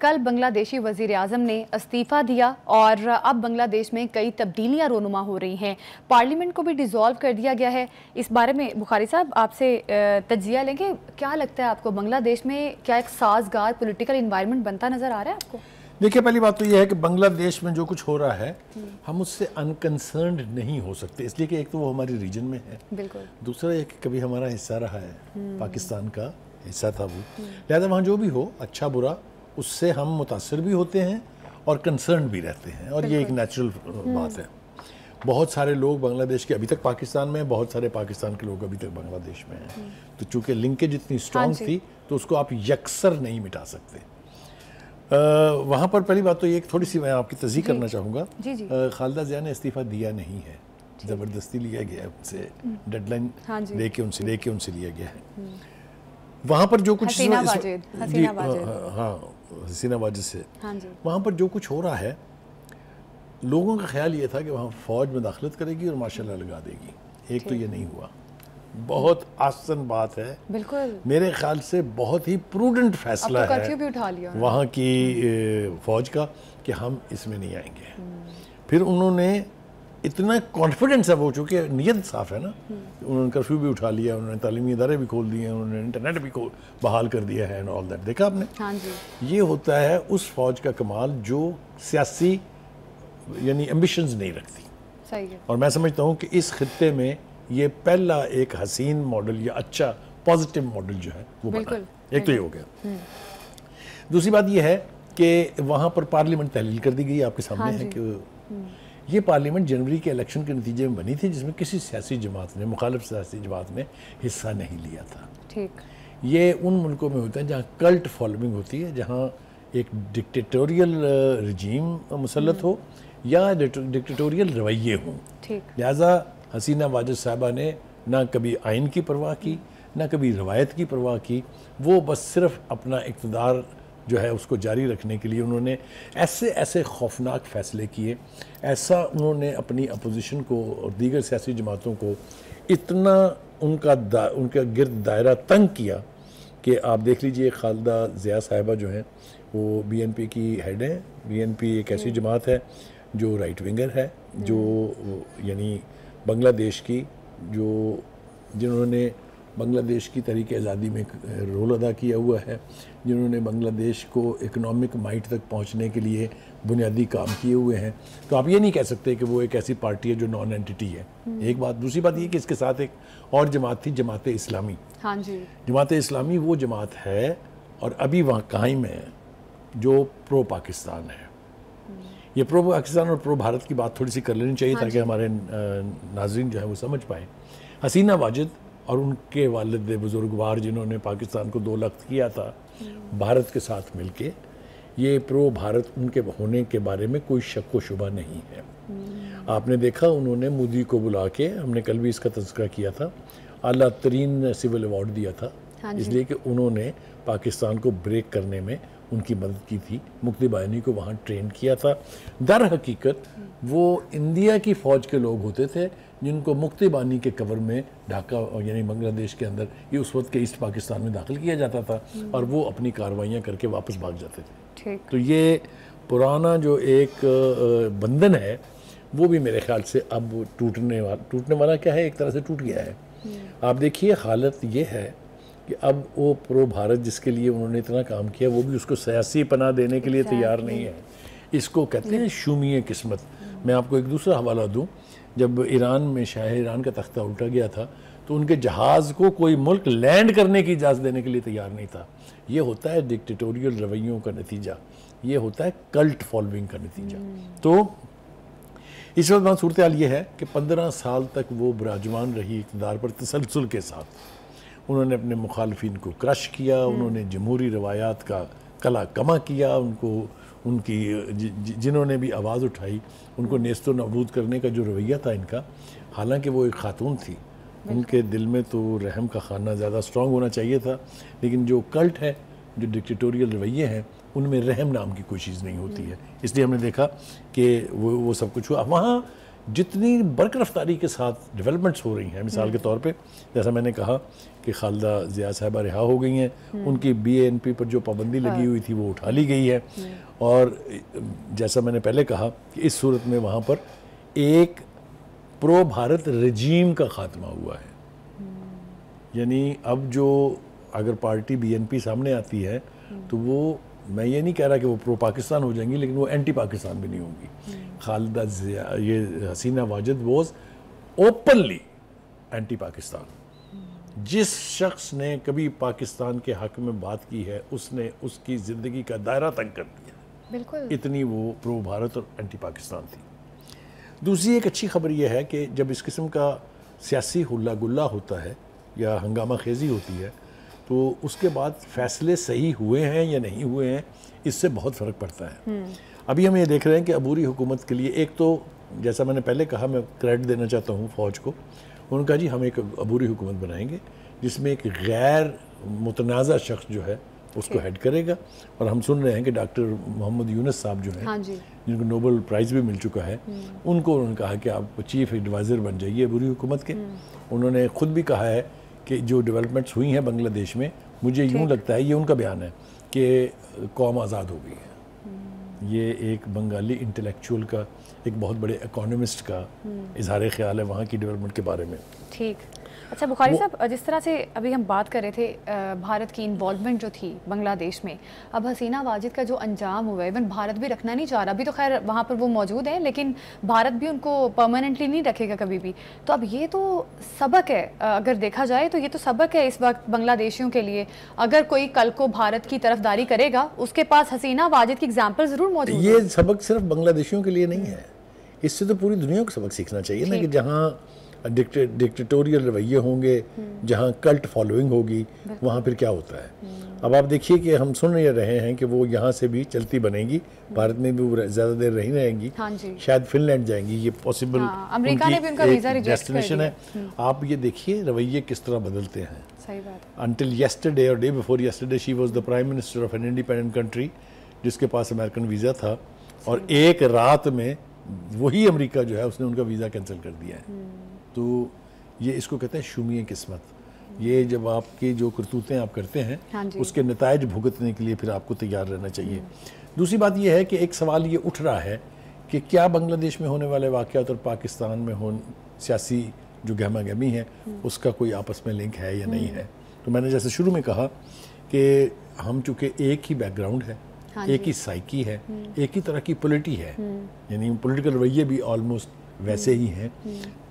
कल बांग्लादेशी वज़ीर आज़म ने इस्तीफ़ा दिया और अब बांग्लादेश में कई तब्दीलियां रोनुमा हो रही हैं। पार्लियामेंट को भी डिसॉल्व कर दिया गया है। इस बारे में बुखारी साहब आपसे तज्जिया लेंगे। क्या लगता है आपको, बांग्लादेश में क्या एक साजगार पॉलिटिकल इन्वायरमेंट बनता नज़र आ रहा है आपको? देखिए, पहली बात तो यह है कि बांग्लादेश में जो कुछ हो रहा है हम उससे अनकंसर्न्ड नहीं हो सकते, इसलिए कि एक तो वो हमारी रीजन में है, बिल्कुल। दूसरा एक कभी हमारा हिस्सा रहा है, पाकिस्तान का हिस्सा था वो, लिहाजा वहाँ जो भी हो अच्छा बुरा उससे हम मुतासर भी होते हैं और कंसर्न भी रहते हैं, और ये एक नेचुरल बात है। बहुत सारे लोग बांग्लादेश के अभी तक पाकिस्तान में हैं, बहुत सारे पाकिस्तान के लोग अभी तक बांग्लादेश में हैं, तो चूंकि लिंकेज इतनी स्ट्रांग थी तो उसको आप यकसर नहीं मिटा सकते। वहाँ पर पहली बात तो ये थोड़ी सी मैं आपकी तस्दीक करना चाहूँगा। खालिदा ज़िया ने इस्तीफ़ा दिया नहीं है, ज़बरदस्ती लिया गया है उनसे, डेडलाइन लेके उनसे लिया गया है। वहाँ पर जो कुछ हसीना वाजिद से वहाँ पर जो कुछ हो रहा है, लोगों का ख्याल ये था कि वहाँ फ़ौज में दाखिलत करेगी और माशाल्लाह लगा देगी। एक तो ये नहीं हुआ, बहुत आसान बात है, बिल्कुल मेरे ख्याल से बहुत ही प्रूडेंट फैसला है भी उठा लिया वहाँ की फ़ौज का कि हम इसमें नहीं आएंगे। फिर उन्होंने इतना कॉन्फिडेंस है, वो चूँकि नीयत साफ़ है ना, उन्होंने कर्फ्यू भी उठा लिया, उन्होंने तालीमी इदारे भी खोल दिए, उन्होंने इंटरनेट भी बहाल कर दिया है एंड ऑल दैट। देखा आपने? हाँ जी। ये होता है उस फ़ौज का कमाल जो सियासी यानी एम्बिशंस नहीं रखती। सही है। और मैं समझता हूँ कि इस खित्ते में ये पहला एक हसीन मॉडल या अच्छा पॉजिटिव मॉडल जो है वो बना है। एक तो ये हो गया। दूसरी बात ये है कि वहाँ पर पार्लियामेंट तहलील कर दी गई, आपके सामने है कि ये पार्लियामेंट जनवरी के इलेक्शन के नतीजे में बनी थी, जिसमें किसी सियासी जमात ने, मुखालिफ सियासी जमात ने हिस्सा नहीं लिया था। ठीक। ये उन मुल्कों में होता है जहाँ कल्ट फॉलोइंग होती है, जहाँ एक डिक्टेटोरियल रजीम मुसल्लत हो या डिक्टेटोरियल रवैये हों। लिहाजा हसीना वाजिद साहबा ने ना कभी आइन की परवाह की, ना कभी रवायत की परवाह की, वो बस सिर्फ अपना इक़्तिदार जो है उसको जारी रखने के लिए उन्होंने ऐसे ऐसे खौफनाक फ़ैसले किए, ऐसा उन्होंने अपनी अपोजिशन को और दीगर सियासी जमातों को इतना उनका गिरद दायरा तंग किया कि आप देख लीजिए, खालिदा ज़िया साहिबा जो हैं वो BNP की हेड हैं। BNP एक ऐसी जमात है जो राइट विंगर है, जो यानी बांग्लादेश की जिन्होंने बांग्लादेश की तहरीक आज़ादी में रोल अदा किया हुआ है, जिन्होंने बांग्लादेश को इकोनॉमिक माइट तक पहुंचने के लिए बुनियादी काम किए हुए हैं। तो आप ये नहीं कह सकते कि वो एक ऐसी पार्टी है जो नॉन एंटिटी है। एक बात। दूसरी बात ये कि इसके साथ एक और जमात थी, जमात इस्लामी। हाँ जी। जमात इस्लामी वो जमात है और अभी वहाँ कायम है जो प्रो पाकिस्तान है। ये प्रो पाकिस्तान और प्रो भारत की बात थोड़ी सी कर लेनी चाहिए ताकि हमारे नाज़रीन जो है वो समझ पाए। हसीना वाजिद और उनके वालिद बुजुर्गवार जिन्होंने पाकिस्तान को 2 लाख किया था भारत के साथ मिलके, ये प्रो भारत उनके होने के बारे में कोई शक व शुबा नहीं है। आपने देखा उन्होंने मोदी को बुला के, हमने कल भी इसका तज़किरा किया था, आला तरीन सिविल अवार्ड दिया था, इसलिए कि उन्होंने पाकिस्तान को ब्रेक करने में उनकी मदद की थी, मुक्ति बाहिनी को वहाँ ट्रेन किया था। दर हकीकत वो इंडिया की फ़ौज के लोग होते थे जिनको मुक्ति बाहिनी के कवर में ढाका यानी बांग्लादेश के अंदर, ये उस वक्त के ईस्ट पाकिस्तान में दाखिल किया जाता था और वो अपनी कार्रवाइयाँ करके वापस भाग जाते थे। तो ये पुराना जो एक बंधन है वो भी मेरे ख्याल से अब टूटने वाला क्या है, एक तरह से टूट गया है। आप देखिए, हालत ये है कि अब वो प्रो भारत जिसके लिए उन्होंने इतना काम किया वो भी उसको सियासी पनाह देने के लिए तैयार नहीं है। इसको कहते हैं शूमीय किस्मत। मैं आपको एक दूसरा हवाला दूं, जब ईरान में शाह ईरान का तख्ता उल्टा गया था तो उनके जहाज़ को कोई मुल्क लैंड करने की इजाज़त देने के लिए तैयार नहीं था। ये होता है डिक्टेटोरियल रवैयों का नतीजा, ये होता है कल्ट फॉलोइंग का नतीजा। तो इस वक्त सूरत हाल ये है कि 15 साल तक वो विराजमान रही इक़्तिदार पर तसलसल के साथ। उन्होंने अपने मुखालफिन को क्रश किया, उन्होंने जमहूरी रवायात का कला कमा किया, जिन्होंने भी आवाज़ उठाई उनको नेस्तो नाबूद करने का जो रवैया था इनका, हालांकि वो एक खातून थी, उनके दिल में तो रहम का खाना ज़्यादा स्ट्रॉन्ग होना चाहिए था, लेकिन जो कल्ट है, जो डिक्टेटोरियल रवैये हैं, उनमें रहम नाम की कोई चीज़ नहीं होती है। इसलिए हमने देखा कि वो सब कुछ हुआ। वहाँ जितनी बरक रफ्तारी के साथ डेवलपमेंट्स हो रही हैं, मिसाल के तौर पे जैसा मैंने कहा कि खालिदा ज़िया साहिबा रिहा हो गई हैं, उनकी BANP पर जो पाबंदी लगी हुई थी वो उठा ली गई है, और जैसा मैंने पहले कहा कि इस सूरत में वहाँ पर एक प्रो भारत रजीम का खात्मा हुआ है। यानी अब जो अगर पार्टी BNP सामने आती है तो वो, मैं ये नहीं कह रहा कि वो प्रो पाकिस्तान हो जाएंगी, लेकिन वो एंटी पाकिस्तान भी नहीं होंगी। खालिदा ज़िया, ये Hasina Wajed was openly anti Pakistan. जिस शख्स ने कभी पाकिस्तान के हक में बात की है उसने उसकी ज़िंदगी का दायरा तंग कर दिया, बिल्कुल, इतनी वो प्रो भारत और एंटी पाकिस्तान थी। दूसरी एक अच्छी खबर यह है कि जब इस किस्म का सियासी हुल्ला गुल्ला होता है या हंगामा खेजी होती है तो उसके बाद फैसले सही हुए हैं या नहीं हुए हैं, इससे बहुत फ़र्क पड़ता है। अभी हम ये देख रहे हैं कि अबूरी हुकूमत के लिए, एक तो जैसा मैंने पहले कहा, मैं क्रेडिट देना चाहता हूँ फ़ौज को, उन्होंने कहा जी हम एक अबूरी हुकूमत बनाएंगे जिसमें एक गैर मुतनाज़ा शख्स जो है उसको हेड करेगा। और हम सुन रहे हैं कि डॉक्टर मोहम्मद यूनुस साहब जो हैं, हाँ जी, जिनको नोबेल प्राइज़ भी मिल चुका है, उनको उन्होंने कहा कि आप चीफ एडवाइज़र बन जाइए अबूरी हुकूमत के। उन्होंने ख़ुद भी कहा है कि जो डेवलपमेंट्स हुई हैं बांग्लादेश में, मुझे यूँ लगता है, ये उनका बयान है कि कौम आज़ाद हो गई है। ये एक बंगाली इंटेलेक्चुअल का, एक बहुत बड़े इकोनॉमिस्ट का इजहार ख्याल है वहाँ की डेवलपमेंट के बारे में। ठीक। अच्छा बुखारी साहब, जिस तरह से अभी हम बात कर रहे थे भारत की इन्वॉल्वमेंट जो थी बांग्लादेश में, अब हसीना वाजिद का जो अंजाम हुआ है, इवन भारत भी रखना नहीं चाह रहा, अभी तो खैर वहाँ पर वो मौजूद है, लेकिन भारत भी उनको परमानेंटली नहीं रखेगा कभी भी। तो अब ये तो सबक है, अगर देखा जाए तो ये तो सबक है इस वक्त बांग्लादेशियों के लिए। अगर कोई कल को भारत की तरफदारी करेगा, उसके पास हसीना वाजिद की एग्जाम्पल ज़रूर मौजूद है। ये सबक सिर्फ बांग्लादेशियों के लिए नहीं है, इससे तो पूरी दुनिया को सबक सीखना चाहिए ना, कि जहाँ डिक्टेटोरियल रवैये होंगे, जहाँ कल्ट फॉलोइंग होगी, वहाँ फिर क्या होता है। अब आप देखिए कि हम सुन रहे हैं कि वो यहाँ से भी चलती बनेंगी, भारत में भी वो ज़्यादा देर नहीं रहेंगी, शायद फिनलैंड जाएंगी, ये पॉसिबल अमेरिका ने भी उनका वीज़ा रिजेक्ट कर डेस्टिनेशन है। आप ये देखिए रवैये किस तरह बदलते हैं। सही बात। अनटिल येस्टरडे और day before yesterday she was the prime minister of an independent country जिसके पास अमेरिकन वीज़ा था, और एक रात में वही अमेरिका जो है उसने उनका वीज़ा कैंसिल कर दिया है। तो ये इसको कहते हैं शुमीए किस्मत। ये जब आपकी जो करतूतें आप करते हैं, हाँ, उसके नतायज भुगतने के लिए फिर आपको तैयार रहना चाहिए। दूसरी बात यह है कि एक सवाल ये उठ रहा है कि क्या बांग्लादेश में होने वाले वाक़यात और पाकिस्तान में सियासी जो गहमा गहमी है उसका कोई आपस में लिंक है या नहीं है। तो मैंने जैसे शुरू में कहा कि हम चूँकि एक ही बैकग्राउंड है, हाँ, एक ही साइकी है, एक ही तरह की पॉलिटी है, यानी पॉलिटिकल रवैये भी ऑलमोस्ट वैसे ही हैं,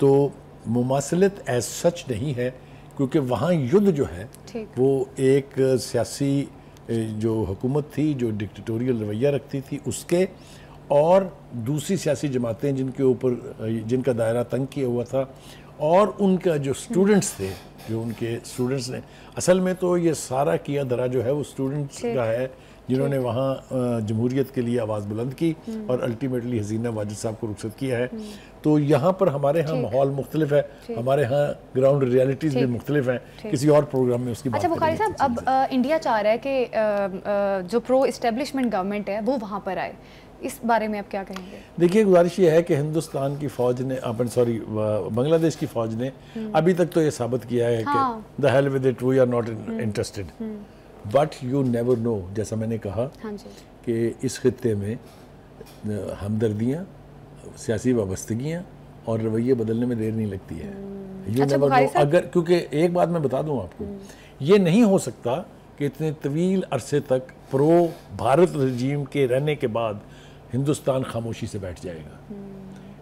तो मुमासलत एज सच नहीं है, क्योंकि वहाँ युद्ध जो है वो एक सियासी जो हुकूमत थी जो डिक्टेटोरियल रवैया रखती थी उसके, और दूसरी सियासी जमातें जिनके ऊपर जिनका दायरा तंग किया हुआ था, और उनका जो स्टूडेंट्स थे, जो उनके स्टूडेंट्स ने, असल में तो ये सारा किया धरा जो है वो स्टूडेंट्स का है जिन्होंने वहाँ जमहूरियत के लिए आवाज़ बुलंद की और अल्टीमेटली हसीना वाजिद साहब को रुखसत किया है। तो यहाँ पर हमारे यहाँ माहौल मुख्तलिफ है, हमारे यहाँ ग्राउंड रियलिटीज़ भी मुख्तलिफ हैं, किसी और प्रोग्राम में उसकी बात करेंगे। अच्छा बुखारी साहब, अब इंडिया चाह रहा है कि जो प्रो इस्टेब्लिशमेंट गवर्नमेंट है वो वहाँ पर आए, इस बारे में आप क्या कहेंगे? देखिए, गुजारिश ये है कि हिंदुस्तान की फ़ौज ने, बांग्लादेश की फ़ौज ने अभी तक तो ये साबित किया है कि the hell with it, we are not interested, but you never know, जैसा मैंने कहा, हाँ, कि इस खित्ते में हमदर्दियाँ, सियासी वाबस्तगियाँ और रवैये बदलने में देर नहीं लगती है। यू नेवर नो, अगर, क्योंकि एक बात मैं बता दूं आपको, ये नहीं हो सकता कि इतने तवील अरसे तक प्रो भारत रजीम के रहने के बाद हिंदुस्तान खामोशी से बैठ जाएगा।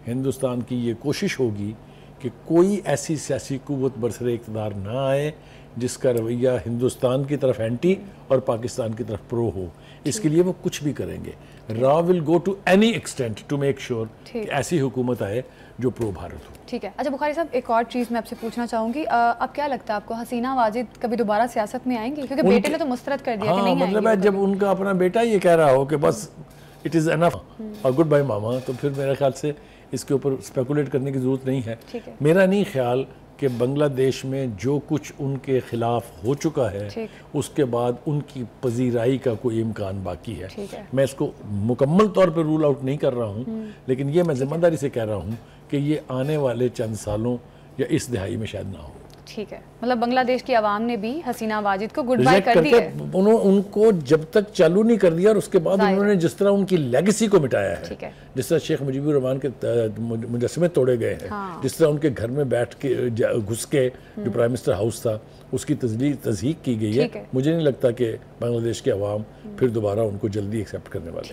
हिंदुस्तान की ये कोशिश होगी कि कोई ऐसी सियासी कुव्वत बरसरे इक़्तिदार ना आए जिसका रवैया हिंदुस्तान की तरफ एंटी और पाकिस्तान की तरफ प्रो हो। इसके लिए वो कुछ भी करेंगे। रॉ will go to any extent to make sure कि ऐसी हुकूमत आए जो प्रो भारत हो। ठीक है। अच्छा बुखारी साहब, एक और चीज़ मैं आपसे पूछना चाहूँगी, अब क्या लगता है आपको, हसीना वाजिद कभी दोबारा सियासत में आएंगी? क्योंकि बेटे ने तो मुस्तरद कर दिया कि नहीं मतलब है, जब उनका अपना बेटा ये कह रहा हो कि बस इट इज़ एनफ और गुड बाय मामा, तो फिर मेरे ख्याल से इसके ऊपर स्पेकुलेट करने की ज़रूरत नहीं है। मेरा नहीं ख्याल कि बांग्लादेश में जो कुछ उनके खिलाफ हो चुका है उसके बाद उनकी पजीराई का कोई इम्कान बाकी है। मैं इसको मुकम्मल तौर पर रूल आउट नहीं कर रहा हूँ, लेकिन ये मैं ज़िम्मेदारी से कह रहा हूँ कि ये आने वाले चंद सालों या इस दिहाई में शायद ना हो। ठीक है, मतलब बांग्लादेश की आवाम ने भी हसीना वाजिद को गुड बाय कर दी है। उनको जब तक चालू नहीं कर दिया और उसके बाद उन्होंने जिस तरह उनकी लेगेसी को मिटाया है, जिस तरह शेख मुजीबुर रहमान के मुजस्समे तोड़े गए हैं, हाँ। जिस तरह उनके घर में बैठ के घुस के जो प्राइम मिनिस्टर हाउस था उसकी तज़हीक की गई है, मुझे नहीं लगता कि बांग्लादेश के अवाम फिर दोबारा उनको जल्दी एक्सेप्ट करने वाले।